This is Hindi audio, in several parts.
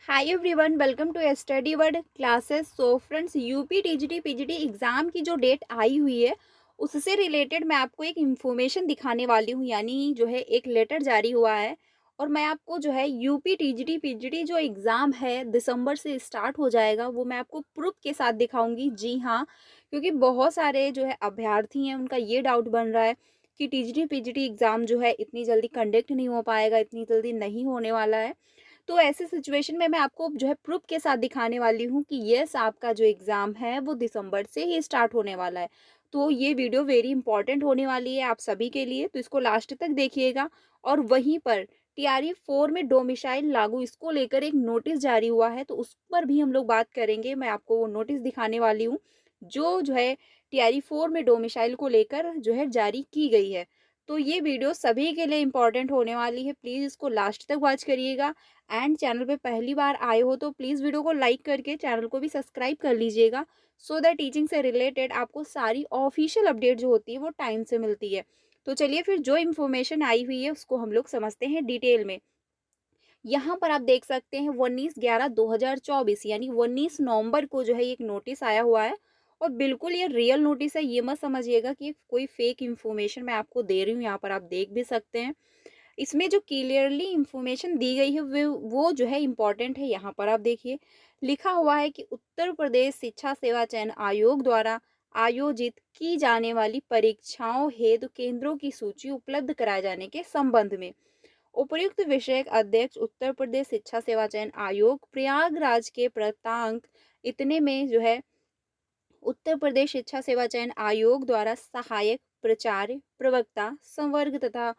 Hi everyone, welcome to study world classes. So friends, UP TGT PGT exam की जो डेट आई हुई है उससे रिलेटेड मैं आपको एक इन्फॉर्मेशन दिखाने वाली हूँ। यानी जो है एक लेटर जारी हुआ है और मैं आपको जो है यूपी टीजीटी पीजीटी जो एग्ज़ाम है दिसंबर से स्टार्ट हो जाएगा, वो मैं आपको प्रूफ के साथ दिखाऊंगी। जी हाँ, क्योंकि बहुत सारे जो है अभ्यर्थी हैं, उनका ये डाउट बन रहा है कि टीजीटी पीजीटी एग्ज़ाम जो है इतनी जल्दी कंडक्ट नहीं हो पाएगा, इतनी जल्दी नहीं होने वाला है। तो ऐसे सिचुएशन में मैं आपको जो है प्रूफ के साथ दिखाने वाली हूँ कि यस, आपका जो एग्ज़ाम है वो दिसंबर से ही स्टार्ट होने वाला है। तो ये वीडियो वेरी इंपॉर्टेंट होने वाली है आप सभी के लिए, तो इसको लास्ट तक देखिएगा। और वहीं पर टीआरई 4 में डोमिसाइल लागू, इसको लेकर एक नोटिस जारी हुआ है, तो उस पर भी हम लोग बात करेंगे। मैं आपको वो नोटिस दिखाने वाली हूँ जो है टीआरई 4 में डोमिसाइल को लेकर जो है जारी की गई है। तो ये वीडियो सभी के लिए इम्पोर्टेंट होने वाली है, प्लीज़ इसको लास्ट तक वॉच करिएगा। एंड चैनल पे पहली बार आए हो तो प्लीज़ वीडियो को लाइक करके चैनल को भी सब्सक्राइब कर लीजिएगा, सो दैट टीचिंग से रिलेटेड आपको सारी ऑफिशियल अपडेट जो होती है वो टाइम से मिलती है। तो चलिए फिर जो इन्फॉर्मेशन आई हुई है उसको हम लोग समझते हैं डिटेल में। यहाँ पर आप देख सकते हैं 19/11/2024 यानी 19 नवंबर को जो है एक नोटिस आया हुआ है। और बिल्कुल ये रियल नोटिस है, ये मत समझिएगा कि कोई फेक इन्फॉर्मेशन मैं आपको दे रही हूँ। यहाँ पर आप देख भी सकते हैं, इसमें जो क्लियरली इंफॉर्मेशन दी गई है वो जो है इम्पोर्टेंट है। यहाँ पर आप देखिए, लिखा हुआ है कि उत्तर प्रदेश शिक्षा सेवा चयन आयोग द्वारा आयोजित की जाने वाली परीक्षाओं हेतु केंद्रों की सूची उपलब्ध कराए जाने के संबंध में उपर्युक्त विषयक अध्यक्ष उत्तर प्रदेश शिक्षा सेवा चयन आयोग प्रयागराज के प्रांतांक इतने में जो है उत्तर प्रदेश शिक्षा सेवा चयन आयोग द्वारा सहायक प्राचार्य प्रवक्ता संवर्ग तथा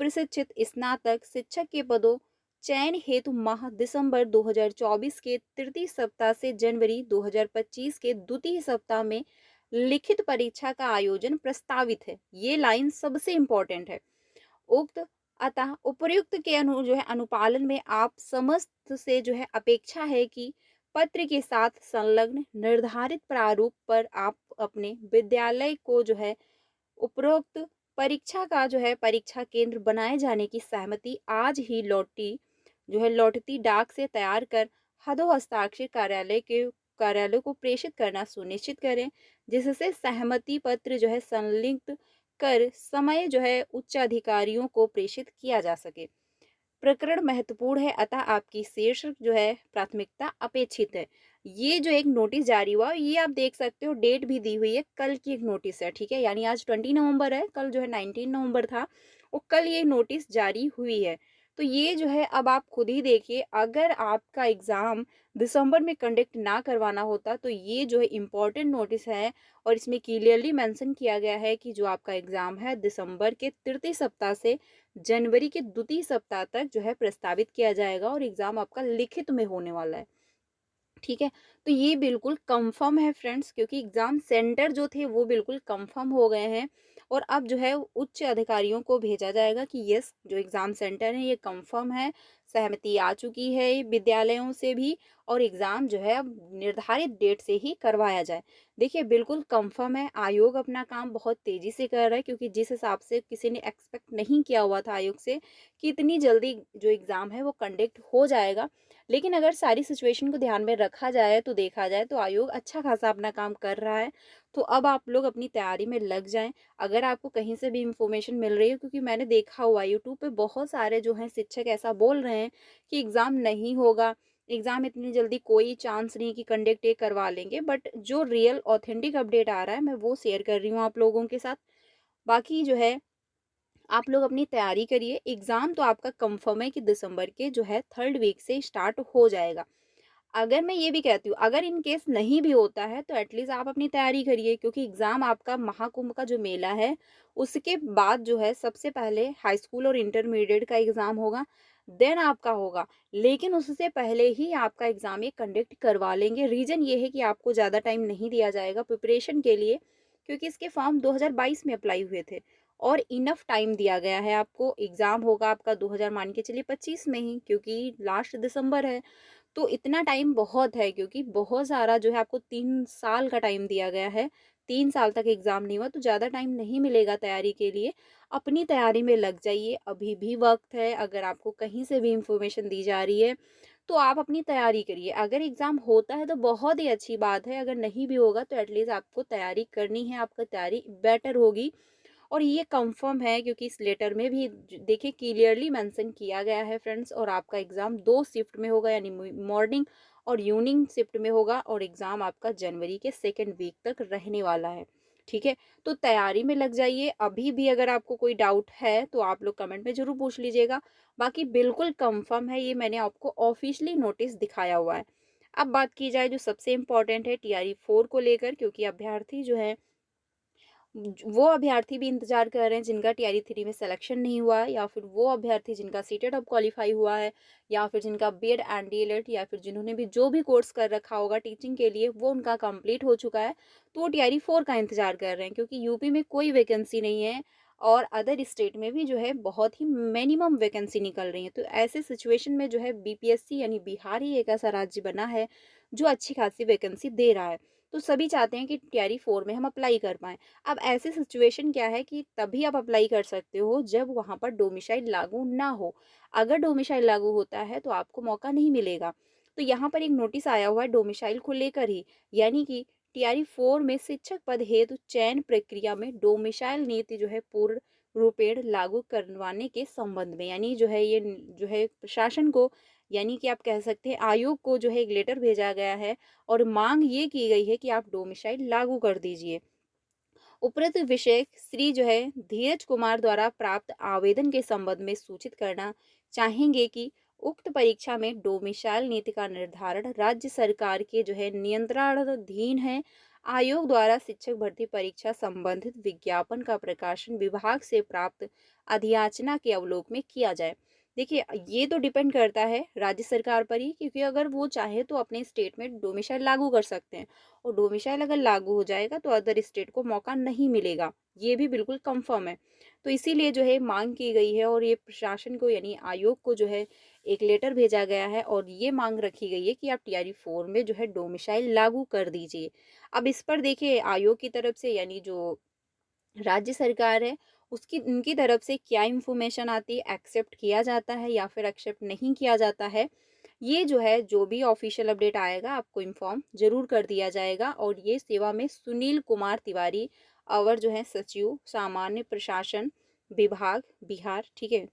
प्रशिक्षित स्नातक शिक्षक के पदों चयन हेतु माह दिसंबर 2024 के तृतीय सप्ताह से जनवरी 2025 के द्वितीय सप्ताह में लिखित परीक्षा का आयोजन प्रस्तावित है। ये लाइन सबसे इंपॉर्टेंट है। उक्त अतः उपर्युक्त के जो है अनुपालन में आप समस्त से जो है अपेक्षा है कि पत्र के साथ संलग्न निर्धारित प्रारूप पर आप अपने विद्यालय को जो है उपरोक्त परीक्षा का जो है परीक्षा केंद्र बनाए जाने की सहमति आज ही लौटती डाक से तैयार कर हदो हस्ताक्षर कार्यालय को प्रेषित करना सुनिश्चित करें, जिससे सहमति पत्र जो है संलिग्न कर समय जो है उच्च अधिकारियों को प्रेषित किया जा सके। प्रकरण महत्वपूर्ण है, अतः आपकी शीर्ष जो है प्राथमिकता अपेक्षित है। ये जो एक नोटिस जारी हुआ, ये आप देख सकते हो, डेट भी दी हुई है, कल की एक नोटिस है, ठीक है। यानी आज 20 नवंबर है, कल जो है 19 नवंबर था और कल ये नोटिस जारी हुई है। तो ये जो है अब आप खुद ही देखिए, अगर आपका एग्ज़ाम दिसंबर में कंडक्ट ना करवाना होता तो ये जो है इम्पोर्टेंट नोटिस है और इसमें क्लियरली मेंशन किया गया है कि जो आपका एग्ज़ाम है दिसंबर के तृतीय सप्ताह से जनवरी के द्वितीय सप्ताह तक जो है प्रस्तावित किया जाएगा और एग्ज़ाम आपका लिखित में होने वाला है। ठीक है, तो ये बिल्कुल कंफर्म है फ्रेंड्स, क्योंकि एग्ज़ाम सेंटर जो थे वो बिल्कुल कंफर्म हो गए हैं और अब जो है उच्च अधिकारियों को भेजा जाएगा कि यस, जो एग्ज़ाम सेंटर है ये कंफर्म है, सहमति आ चुकी है विद्यालयों से भी और एग्ज़ाम जो है अब निर्धारित डेट से ही करवाया जाए। देखिए बिल्कुल कंफर्म है, आयोग अपना काम बहुत तेज़ी से कर रहा है, क्योंकि जिस हिसाब से किसी ने एक्सपेक्ट नहीं किया हुआ था आयोग से कि इतनी जल्दी जो एग्ज़ाम है वो कंडक्ट हो जाएगा। लेकिन अगर सारी सिचुएशन को ध्यान में रखा जाए तो देखा जाए तो आयोग अच्छा खासा अपना काम कर रहा है। तो अब आप लोग अपनी तैयारी में लग जाएं। अगर आपको कहीं से भी इंफॉर्मेशन मिल रही है, क्योंकि मैंने देखा हुआ यूट्यूब पे बहुत सारे जो हैं शिक्षक ऐसा बोल रहे हैं कि एग्ज़ाम नहीं होगा, एग्ज़ाम इतनी जल्दी कोई चांस नहीं कि कंडक्ट ये करवा लेंगे, बट जो रियल ऑथेंटिक अपडेट आ रहा है मैं वो शेयर कर रही हूँ आप लोगों के साथ। बाकी जो है आप लोग अपनी तैयारी करिए, एग्ज़ाम तो आपका कंफर्म है कि दिसंबर के जो है थर्ड वीक से स्टार्ट हो जाएगा। अगर मैं ये भी कहती हूँ, अगर इन केस नहीं भी होता है तो एटलीस्ट आप अपनी तैयारी करिए, क्योंकि एग्ज़ाम आपका महाकुंभ का जो मेला है उसके बाद जो है सबसे पहले हाई स्कूल और इंटरमीडिएट का एग्ज़ाम होगा, देन आपका होगा। लेकिन उससे पहले ही आपका एग्ज़ाम ये कंडक्ट करवा लेंगे। रीज़न ये है कि आपको ज़्यादा टाइम नहीं दिया जाएगा प्रिपरेशन के लिए, क्योंकि इसके फॉर्म 2022 में अप्लाई हुए थे और इनफ टाइम दिया गया है आपको। एग्ज़ाम होगा आपका 2000 मान के चलिए 25 में ही, क्योंकि लास्ट दिसंबर है। तो इतना टाइम बहुत है, क्योंकि बहुत सारा जो है आपको 3 साल का टाइम दिया गया है। 3 साल तक एग्ज़ाम नहीं हुआ तो ज़्यादा टाइम नहीं मिलेगा तैयारी के लिए। अपनी तैयारी में लग जाइए, अभी भी वक़्त है। अगर आपको कहीं से भी इंफॉर्मेशन दी जा रही है तो आप अपनी तैयारी करिए। अगर एग्ज़ाम होता है तो बहुत ही अच्छी बात है, अगर नहीं भी होगा तो एटलीस्ट आपको तैयारी करनी है, आपका तैयारी बेटर होगी। और ये कंफर्म है क्योंकि इस लेटर में भी देखिए क्लियरली मेंशन किया गया है फ्रेंड्स। और आपका एग्ज़ाम 2 शिफ्ट में होगा, यानी मॉर्निंग और इवनिंग शिफ्ट में होगा, और एग्ज़ाम आपका जनवरी के सेकंड वीक तक रहने वाला है। ठीक है, तो तैयारी में लग जाइए। अभी भी अगर आपको कोई डाउट है तो आप लोग कमेंट में ज़रूर पूछ लीजिएगा। बाकी बिल्कुल कंफर्म है, ये मैंने आपको ऑफिशियली नोटिस दिखाया हुआ है। अब बात की जाए जो सबसे इम्पोर्टेंट है टीआरई 4 को लेकर, क्योंकि अभ्यर्थी जो है वो अभ्यर्थी भी इंतजार कर रहे हैं जिनका टीआरई 3 में सिलेक्शन नहीं हुआ है, या फिर वो अभ्यर्थी जिनका सीटेट अब क्वालिफाई हुआ है, या फिर जिनका बीएड एंड डीएलएड, या फिर जिन्होंने भी जो भी कोर्स कर रखा होगा टीचिंग के लिए वो उनका कंप्लीट हो चुका है, तो वो टीआरई 4 का इंतजार कर रहे हैं, क्योंकि यूपी में कोई वैकेंसी नहीं है और अदर स्टेट में भी जो है बहुत ही मिनिमम वैकेंसी निकल रही है। तो ऐसे सिचुएशन में जो है बीपीएससी यानी बिहार ही एक ऐसा राज्य बना है जो अच्छी खासी वैकेंसी दे रहा है। तो सभी चाहते हैं कि टीआरई 4 में हम अप्लाई कर पाएँ। अब ऐसी सिचुएशन क्या है कि तभी आप अप्लाई कर सकते हो जब वहाँ पर डोमिसाइल लागू ना हो। अगर डोमिसाइल लागू होता है तो आपको मौका नहीं मिलेगा। तो यहाँ पर एक नोटिस आया हुआ है डोमिसाइल को लेकर ही, यानी कि टीआरई 4 में शिक्षक पद हेतु चयन प्रक्रिया में डोमिसाइल नीति जो है पूर्ण रूपेण लागू करवाने के संबंध में, यानी जो है ये जो है प्रशासन को, यानी कि आप कह सकते हैं आयोग को जो है एक लेटर भेजा गया है और मांग ये की गई है कि आप डोमिसाइल लागू कर दीजिए। उपरोक्त विषय श्री जो है धीरज कुमार द्वारा प्राप्त आवेदन के संबंध में सूचित करना चाहेंगे कि उक्त परीक्षा में डोमिसाइल नीति का निर्धारण राज्य सरकार के जो है नियंत्रणाधीन है। आयोग द्वारा शिक्षक भर्ती परीक्षा संबंधित विज्ञापन का प्रकाशन विभाग से प्राप्त अधियाचना के अवलोक में किया जाए। देखिए ये तो डिपेंड करता है राज्य सरकार पर ही, क्योंकि अगर वो चाहे तो अपने स्टेट में डोमिसाइल लागू कर सकते हैं, और डोमिसाइल अगर लागू हो जाएगा तो अदर स्टेट को मौका नहीं मिलेगा, ये भी बिल्कुल कंफर्म है। तो इसीलिए जो है मांग की गई है और ये प्रशासन को यानी आयोग को जो है एक लेटर भेजा गया है और ये मांग रखी गई है कि आप टीआरई 4 में जो है डोमिसाइल लागू कर दीजिए। अब इस पर देखिए आयोग की तरफ से यानी जो राज्य सरकार है उसकी उनकी तरफ से क्या इन्फॉर्मेशन आती है, एक्सेप्ट किया जाता है या फिर एक्सेप्ट नहीं किया जाता है, ये जो है जो भी ऑफिशियल अपडेट आएगा आपको इन्फॉर्म जरूर कर दिया जाएगा। और ये सेवा में सुनील कुमार तिवारी अवर जो है सचिव सामान्य प्रशासन विभाग बिहार, ठीक है।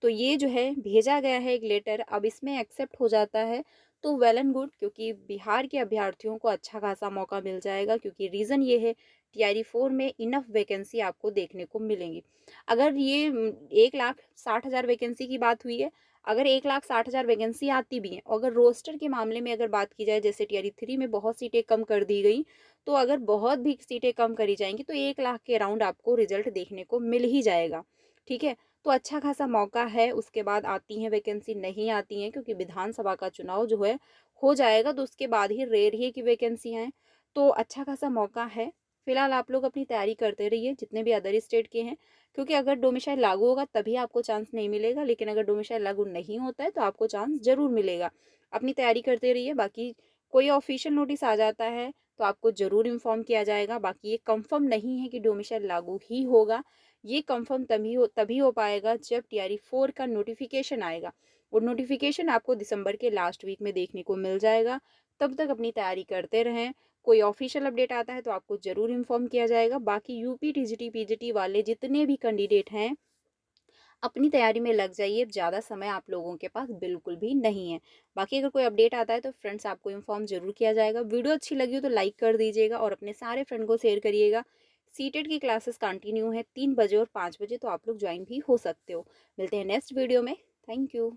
तो ये जो है भेजा गया है एक लेटर, अब इसमें एक्सेप्ट हो जाता है तो वेल एंड गुड, क्योंकि बिहार के अभ्यर्थियों को अच्छा खासा मौका मिल जाएगा, क्योंकि रीज़न ये है टीआरई 4 में इनफ वैकेंसी आपको देखने को मिलेंगी। अगर ये 1,60,000 वैकेंसी की बात हुई है, अगर 1,60,000 वैकेंसी आती भी है, और अगर रोस्टर के मामले में अगर बात की जाए जैसे टीआरई 3 में बहुत सीटें कम कर दी गई, तो अगर बहुत भी सीटें कम करी जाएंगी तो 1,00,000 के अराउंड आपको रिजल्ट देखने को मिल ही जाएगा। ठीक है, तो अच्छा खासा मौका है। उसके बाद आती हैं वैकेंसी, नहीं आती हैं क्योंकि विधानसभा का चुनाव जो है हो जाएगा तो उसके बाद ही रेयर ही की वैकेंसी हैं। तो अच्छा खासा मौका है। फिलहाल आप लोग अपनी तैयारी करते रहिए जितने भी अदर स्टेट के हैं, क्योंकि अगर डोमिसाइल लागू होगा तभी आपको चांस नहीं मिलेगा, लेकिन अगर डोमिसाइल लागू नहीं होता है तो आपको चांस जरूर मिलेगा। अपनी तैयारी करते रहिए। बाकी कोई ऑफिशियल नोटिस आ जाता है तो आपको ज़रूर इन्फॉर्म किया जाएगा। बाकी ये कंफर्म नहीं है कि डोमिसाइल लागू ही होगा, ये कंफर्म तभी हो पाएगा जब टीआरई 4 का नोटिफिकेशन आएगा। वो नोटिफिकेशन आपको दिसंबर के लास्ट वीक में देखने को मिल जाएगा। तब तक अपनी तैयारी करते रहें। कोई ऑफिशियल अपडेट आता है तो आपको ज़रूर इन्फॉर्म किया जाएगा। बाकी यूपी टीजीटी पीजीटी वाले जितने भी कैंडिडेट हैं अपनी तैयारी में लग जाइए, ज़्यादा समय आप लोगों के पास बिल्कुल भी नहीं है। बाकी अगर कोई अपडेट आता है तो फ्रेंड्स आपको इन्फॉर्म ज़रूर किया जाएगा। वीडियो अच्छी लगी हो तो लाइक कर दीजिएगा और अपने सारे फ्रेंड को शेयर करिएगा। सीटेट की क्लासेस कंटिन्यू है 3 बजे और 5 बजे, तो आप लोग ज्वाइन भी हो सकते हो। मिलते हैं नेक्स्ट वीडियो में। Thank you.